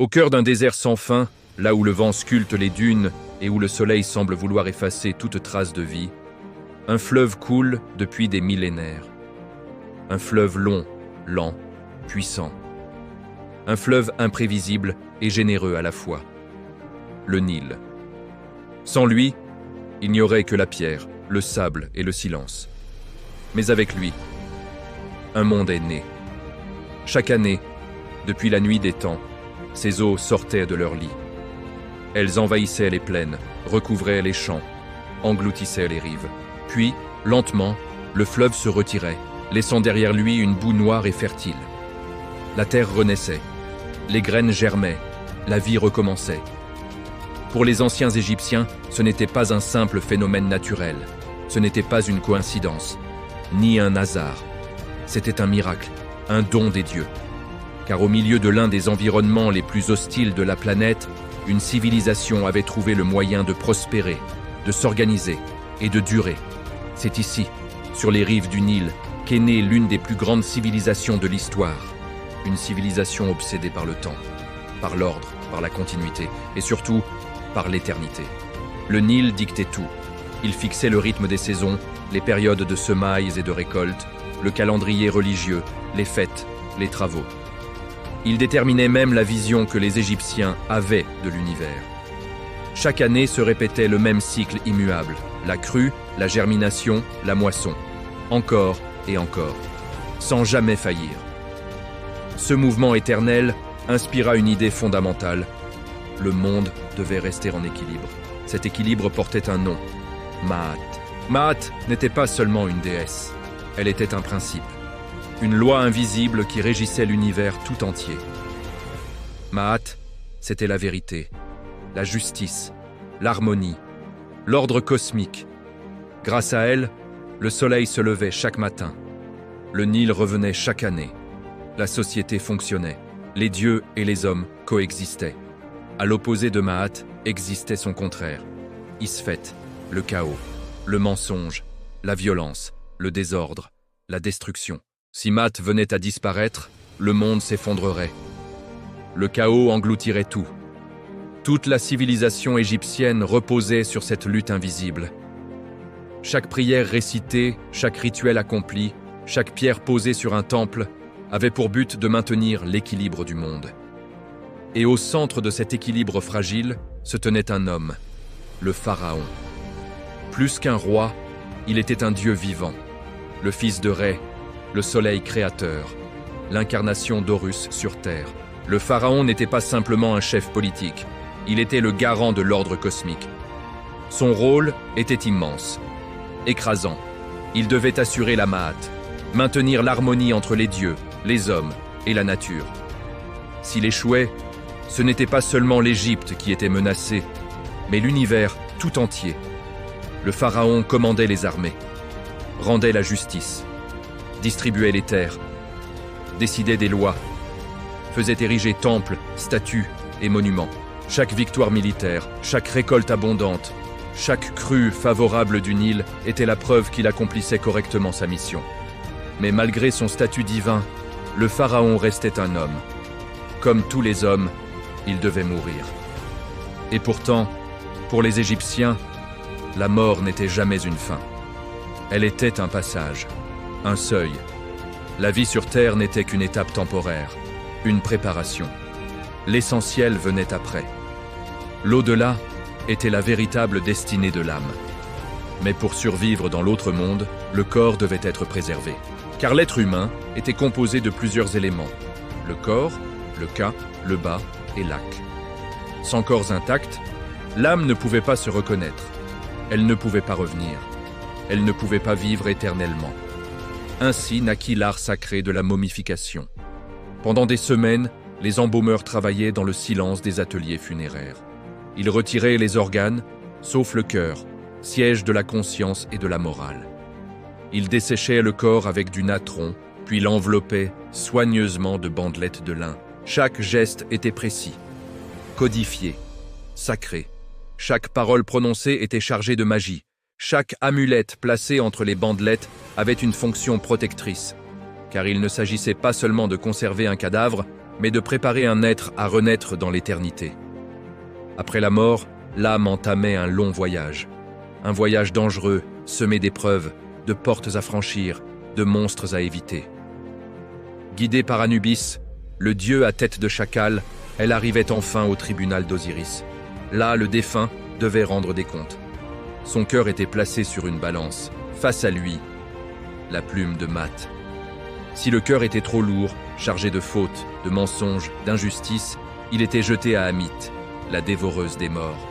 Au cœur d'un désert sans fin, là où le vent sculpte les dunes et où le soleil semble vouloir effacer toute trace de vie, un fleuve coule depuis des millénaires. Un fleuve long, lent, puissant. Un fleuve imprévisible et généreux à la fois. Le Nil. Sans lui, il n'y aurait que la pierre, le sable et le silence. Mais avec lui, un monde est né. Chaque année, depuis la nuit des temps, ces eaux sortaient de leur lit. Elles envahissaient les plaines, recouvraient les champs, engloutissaient les rives. Puis, lentement, le fleuve se retirait, laissant derrière lui une boue noire et fertile. La terre renaissait, les graines germaient, la vie recommençait. Pour les anciens Égyptiens, ce n'était pas un simple phénomène naturel, ce n'était pas une coïncidence, ni un hasard. C'était un miracle, un don des dieux. Car au milieu de l'un des environnements les plus hostiles de la planète, une civilisation avait trouvé le moyen de prospérer, de s'organiser et de durer. C'est ici, sur les rives du Nil, qu'est née l'une des plus grandes civilisations de l'histoire. Une civilisation obsédée par le temps, par l'ordre, par la continuité et surtout par l'éternité. Le Nil dictait tout. Il fixait le rythme des saisons, les périodes de semailles et de récoltes, le calendrier religieux, les fêtes, les travaux. Il déterminait même la vision que les Égyptiens avaient de l'univers. Chaque année se répétait le même cycle immuable, la crue, la germination, la moisson, encore et encore, sans jamais faillir. Ce mouvement éternel inspira une idée fondamentale. Le monde devait rester en équilibre. Cet équilibre portait un nom, Maat. Maat n'était pas seulement une déesse, elle était un principe. Une loi invisible qui régissait l'univers tout entier. Maat, c'était la vérité, la justice, l'harmonie, l'ordre cosmique. Grâce à elle, le soleil se levait chaque matin. Le Nil revenait chaque année. La société fonctionnait. Les dieux et les hommes coexistaient. À l'opposé de Maat existait son contraire. Isfet, le chaos, le mensonge, la violence, le désordre, la destruction. Si Maat venait à disparaître, le monde s'effondrerait. Le chaos engloutirait tout. Toute la civilisation égyptienne reposait sur cette lutte invisible. Chaque prière récitée, chaque rituel accompli, chaque pierre posée sur un temple avait pour but de maintenir l'équilibre du monde. Et au centre de cet équilibre fragile se tenait un homme, le pharaon. Plus qu'un roi, il était un dieu vivant, le fils de Ré, le soleil créateur, l'incarnation d'Horus sur terre. Le pharaon n'était pas simplement un chef politique, il était le garant de l'ordre cosmique. Son rôle était immense, écrasant. Il devait assurer la Maat, maintenir l'harmonie entre les dieux, les hommes et la nature. S'il échouait, ce n'était pas seulement l'Égypte qui était menacée, mais l'univers tout entier. Le pharaon commandait les armées, rendait la justice, distribuait les terres, décidait des lois, faisait ériger temples, statues et monuments. Chaque victoire militaire, chaque récolte abondante, chaque crue favorable du Nil était la preuve qu'il accomplissait correctement sa mission. Mais malgré son statut divin, le pharaon restait un homme. Comme tous les hommes, il devait mourir. Et pourtant, pour les Égyptiens, la mort n'était jamais une fin. Elle était un passage, un seuil. La vie sur Terre n'était qu'une étape temporaire, une préparation. L'essentiel venait après. L'au-delà était la véritable destinée de l'âme. Mais pour survivre dans l'autre monde, le corps devait être préservé. Car l'être humain était composé de plusieurs éléments. Le corps, le ka, le ba et l'ak. Sans corps intact, l'âme ne pouvait pas se reconnaître. Elle ne pouvait pas revenir. Elle ne pouvait pas vivre éternellement. Ainsi naquit l'art sacré de la momification. Pendant des semaines, les embaumeurs travaillaient dans le silence des ateliers funéraires. Ils retiraient les organes, sauf le cœur, siège de la conscience et de la morale. Ils desséchaient le corps avec du natron, puis l'enveloppaient soigneusement de bandelettes de lin. Chaque geste était précis, codifié, sacré. Chaque parole prononcée était chargée de magie. Chaque amulette placée entre les bandelettes avait une fonction protectrice, car il ne s'agissait pas seulement de conserver un cadavre, mais de préparer un être à renaître dans l'éternité. Après la mort, l'âme entamait un long voyage. Un voyage dangereux, semé d'épreuves, de portes à franchir, de monstres à éviter. Guidée par Anubis, le dieu à tête de chacal, elle arrivait enfin au tribunal d'Osiris. Là, le défunt devait rendre des comptes. Son cœur était placé sur une balance. Face à lui, la plume de Math. Si le cœur était trop lourd, chargé de fautes, de mensonges, d'injustices, il était jeté à Amit, la dévoreuse des morts.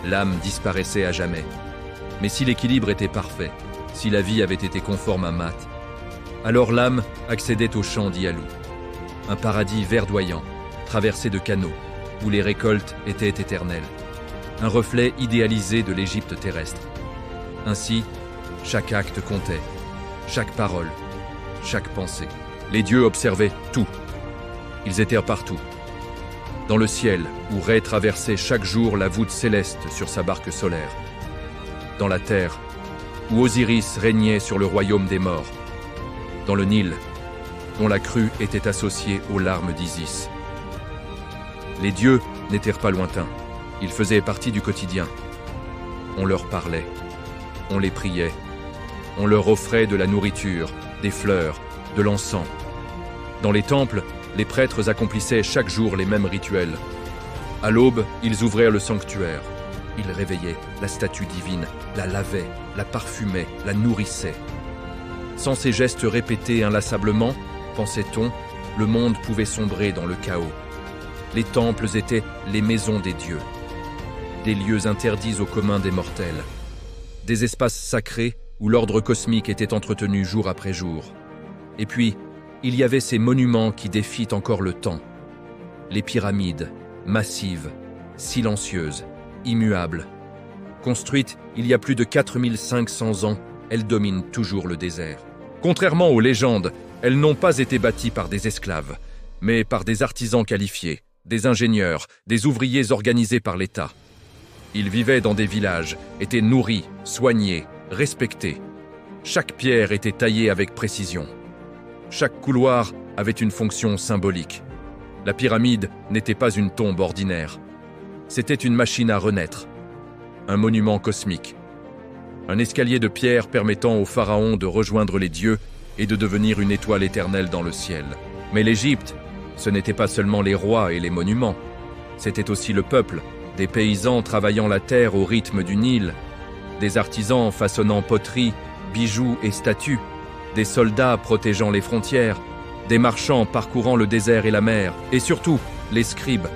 L'âme disparaissait à jamais. Mais si l'équilibre était parfait, si la vie avait été conforme à Math, alors l'âme accédait au champ d'Ialou, un paradis verdoyant, traversé de canaux, où les récoltes étaient éternelles, un reflet idéalisé de l'Égypte terrestre. Ainsi, chaque acte comptait, chaque parole, chaque pensée. Les dieux observaient tout. Ils étaient partout. Dans le ciel, où Ré traversait chaque jour la voûte céleste sur sa barque solaire. Dans la terre, où Osiris régnait sur le royaume des morts. Dans le Nil, dont la crue était associée aux larmes d'Isis. Les dieux n'étaient pas lointains. Ils faisaient partie du quotidien. On leur parlait, on les priait, on leur offrait de la nourriture, des fleurs, de l'encens. Dans les temples, les prêtres accomplissaient chaque jour les mêmes rituels. À l'aube, ils ouvraient le sanctuaire. Ils réveillaient la statue divine, la lavaient, la parfumaient, la nourrissaient. Sans ces gestes répétés inlassablement, pensait-on, le monde pouvait sombrer dans le chaos. Les temples étaient les maisons des dieux, des lieux interdits au commun des mortels, des espaces sacrés où l'ordre cosmique était entretenu jour après jour. Et puis, il y avait ces monuments qui défient encore le temps. Les pyramides, massives, silencieuses, immuables. Construites il y a plus de 4500 ans, elles dominent toujours le désert. Contrairement aux légendes, elles n'ont pas été bâties par des esclaves, mais par des artisans qualifiés, des ingénieurs, des ouvriers organisés par l'État. Ils vivaient dans des villages, étaient nourris, soignés, respectés. Chaque pierre était taillée avec précision. Chaque couloir avait une fonction symbolique. La pyramide n'était pas une tombe ordinaire. C'était une machine à renaître, un monument cosmique. Un escalier de pierre permettant au pharaon de rejoindre les dieux et de devenir une étoile éternelle dans le ciel. Mais l'Égypte, ce n'était pas seulement les rois et les monuments. C'était aussi le peuple, des paysans travaillant la terre au rythme du Nil, des artisans façonnant poteries, bijoux et statues, des soldats protégeant les frontières, des marchands parcourant le désert et la mer, et surtout, les scribes.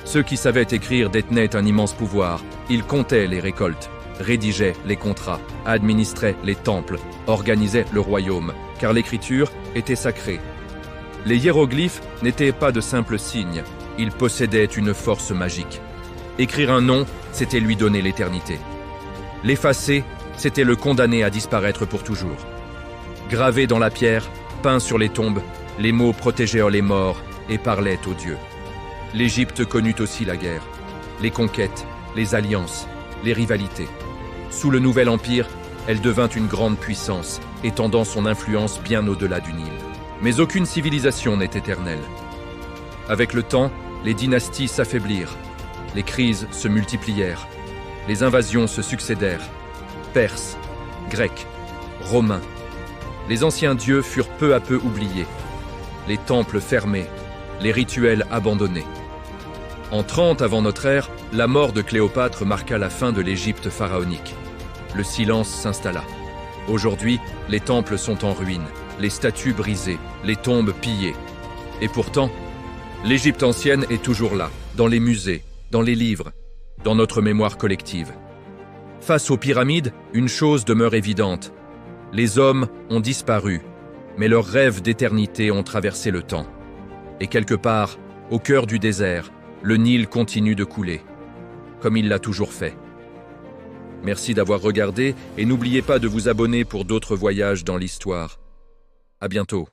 Ceux qui savaient écrire détenaient un immense pouvoir. Ils comptaient les récoltes, rédigeaient les contrats, administraient les temples, organisaient le royaume, car l'écriture était sacrée. Les hiéroglyphes n'étaient pas de simples signes, ils possédaient une force magique. Écrire un nom, c'était lui donner l'éternité. L'effacer, c'était le condamner à disparaître pour toujours. Gravés dans la pierre, peints sur les tombes, les mots protégeaient les morts et parlaient aux dieux. L'Égypte connut aussi la guerre, les conquêtes, les alliances, les rivalités. Sous le Nouvel Empire, elle devint une grande puissance, étendant son influence bien au-delà du Nil. Mais aucune civilisation n'est éternelle. Avec le temps, les dynasties s'affaiblirent, les crises se multiplièrent, les invasions se succédèrent. Perses, Grecs, Romains. Les anciens dieux furent peu à peu oubliés, les temples fermés, les rituels abandonnés. En 30 avant notre ère, la mort de Cléopâtre marqua la fin de l'Égypte pharaonique. Le silence s'installa. Aujourd'hui, les temples sont en ruine, les statues brisées, les tombes pillées. Et pourtant, l'Égypte ancienne est toujours là, dans les musées, dans les livres, dans notre mémoire collective. Face aux pyramides, une chose demeure évidente. Les hommes ont disparu, mais leurs rêves d'éternité ont traversé le temps. Et quelque part, au cœur du désert, le Nil continue de couler, comme il l'a toujours fait. Merci d'avoir regardé et n'oubliez pas de vous abonner pour d'autres voyages dans l'histoire. À bientôt.